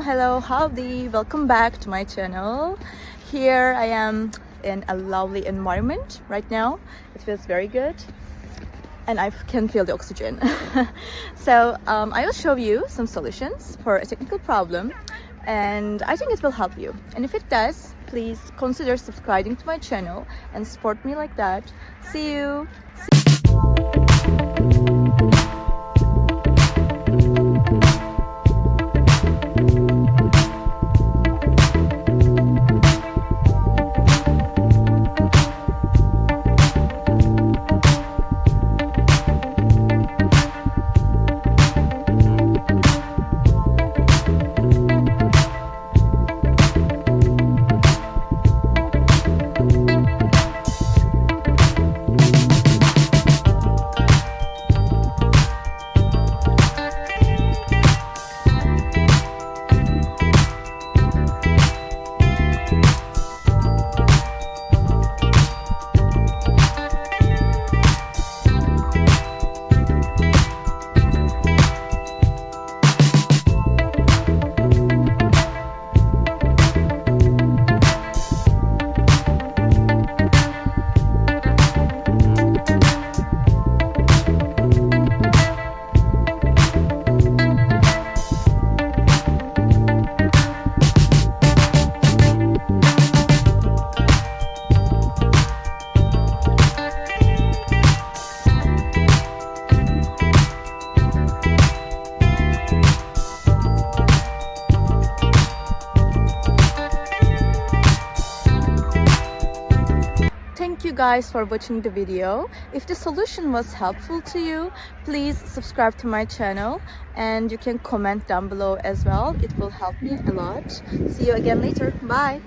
Hello, howdy, welcome back to my channel. Here I am in a lovely environment right now. It feels very good and I can feel the oxygen. So I will show you some solutions for a technical problem, and I think it will help you. And if it does, please consider subscribing to my channel and support me like that. See you. Thank you guys for watching the video. If the solution was helpful to you, please subscribe to my channel and you can comment down below as well. It will help me a lot. See you again later. Bye.